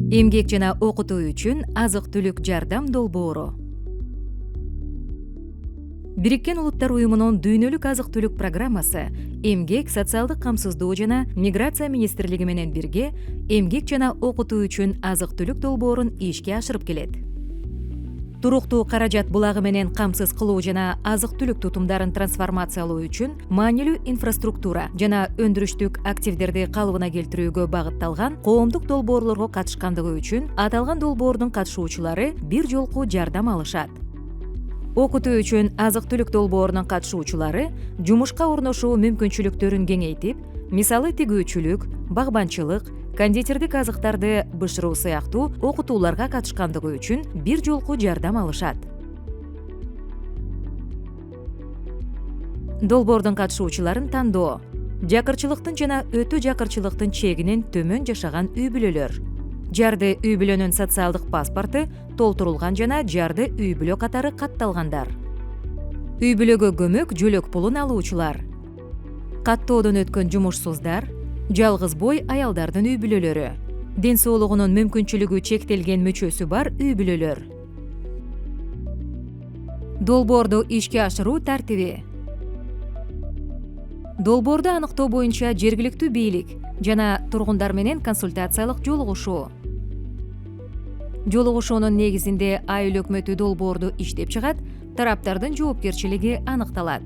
Эмгек жана окутуу үчүн азык-түлүк жардам долбоору. Бириккен Улуттар уюмунун дүйнөлүк азык-түлүк программасы эмгек, социалдык камсыздоо жана миграция министрлиги менен бирге эмгек жана окутуу үчүн азык-түлүк долбоорун ишке ашырып келет. Туруктуу каражат булагы менен камсыз кылуу жана азык-түлүк тутумдарын трансформациялоо үчүн маанилүү инфраструктура жана өндүрүштүк активдерди калыбына келтирүүгө багытталган коомдук долбоорлорго катышкандыгы үчүн аталган долбоордун катышуучулары бир жолку жардам алышат. Окутуу үчүн азык-түлүк долбоорунун катышуучулары жумушка орношуу мүмкүнчүлүктөрүн кеңейтип, мисалы тигүүчүлүк, багбанчылык, кондитердик азыктарды бышыруу сыяктуу окутууларга катышкандыгы үчүн бир жолку жардам алышат. Долбоордун катышуучуларын тандоо: жакырчылыктын жана өтө жакырчылыктын чегинен төмөн жашаган үй бүлөлөр, жарды үй бүлөнүн социалдык паспорту толтурулган жана жарды үй бүлө катары катталгандар, үй бүлөгө көмөк жөлөк пулун алуучулар, каттоодон өткөн жумушсуздар, жалгыз бой аялдардын үй бүлөлөрү, ден соолугунун мүмкүнчүлүгү чектелген мүчөсү бар үй бүлөлөр. Долбоорду ишке ашыруу тартиби. Долбоорду аныктоо боюнча жергиликтүү бийлик жана тургундар менен консультациялык жолугушуу. Жолугушуунун негизинде айыл өкмөтү долбоорду иштеп чыгат, тараптардын жоопкерчилиги аныкталат.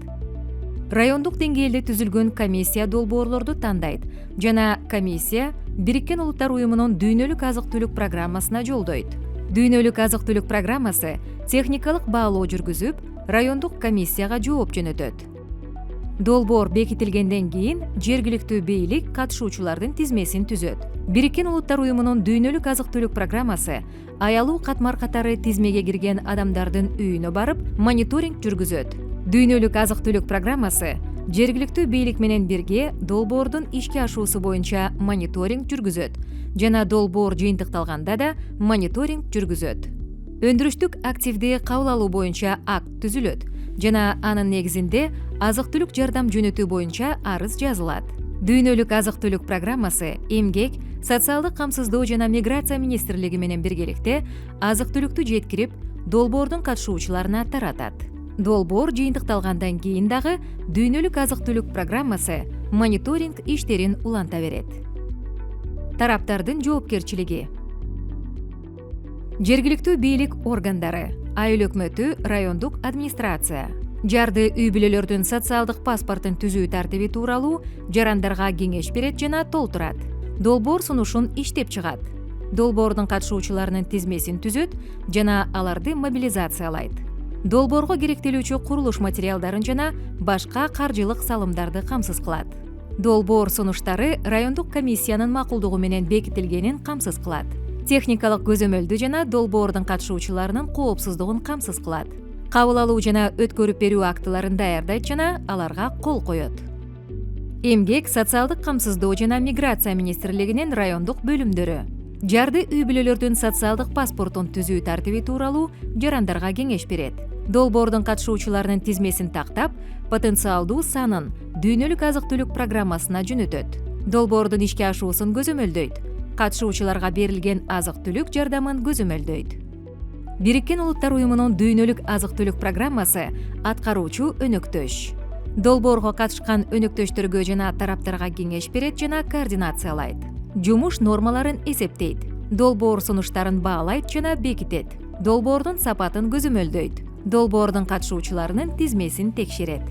Райондук деңгээлде түзүлгөн комиссия долбоорлорду тандайт жана комиссия Бириккен Улуттар уюмунун дүйнөлүк азык-түлүк программасына жолдойт. Дүйнөлүк азык-түлүк программасы техникалык баалоо жүргүзүп, райондук комиссияга жооп жөнөтөт. Долбоор бекитилгенден кийин жергиликтүү бийлик катышуучулардын тизмесин түзөт. Бириккен Улуттар уюмунун дүйнөлүк азык-түлүк программасы аялуу катмар катары тизмеге кирген адамдардын үйүнө барып, мониторинг жүргүзөт. Дүйнөлүк азык-түлүк программасы жергиликтүү бийлик менен бирге долбоордун ишке ашуусу боюнча мониторинг жүргүзөт жана долбоор жыйынтыкталганда да мониторинг жүргүзөт. Өндүрүштүк активди кабыл алуу боюнча акт түзүлөт жана анын негизинде азык-түлүк жардам жөнөтүү боюнча арыз жазылат. Дүйнөлүк азык-түлүк программасы эмгек, социалдык камсыздоо жана миграция министрлиги менен биргеликте азык-түлүктү жеткирип, долбоордун катышуучуларына таратат. Долбоор жыйынтыкталгандан кийин дагы дүйнөлүк азык-түлүк программасы мониторинг иштерин уланта берет. Тараптардын жоопкерчилиги. Жергиликтүү бийлик органдары, айыл өкмөтү, райондук администрация жарды үй бүлөлөрдүн социалдык паспортун түзүү тартиби тууралуу жарандарга кеңеш берет жана толтурат. Долбоор сунушун иштеп чыгат. Долбоордун катышуучуларынын тизмесин түзөт жана аларды мобилизациялайт. Долбоорго керектелүүчү курулуш материалдарын жана башка каржылык салымдарды камсыз кылат. Долбоор сунуштары райондук комиссиянын макулдугу менен бекитилгенин камсыз кылат. Техникалык көзөмөлдү жана долбоордун катышуучуларынын коопсуздугун камсыз кылат. Кабыл алуу жана өткөрүп берүү актыларын даярдайт жана аларга кол коёт. Эмгек, социалдык камсыздоо жана миграция министрлигинин райондук бөлүмдөрү жарды үй бүлөлөрдүн социалдык паспортун түзүү тартиби тууралуу жарандарга кеңеш берет. Долбоордун катышуучуларынын тизмесин тактап, потенциалдуу санын дүйнөлүк азык-түлүк программасына жөнөтөт. Долбоордун ишке ашуусун көзөмөлдөйт. Катышуучуларга берилген азык-түлүк жардамын көзөмөлдөйт. Бириккен Улуттар уюмунун дүйнөлүк азык-түлүк программасы аткаруучу өнөктөш. Долбоорго катышкан өнөктөштөргө жана тараптарга кеңеш берет жана координациялайт. Жумуш нормаларын эсептейт. Долбоор сунуштарын баалайт жана бекитет. Долбоордун сапатын көзөмөлдөйт. Долбоордун катышуучуларынын тизмесин текшерет.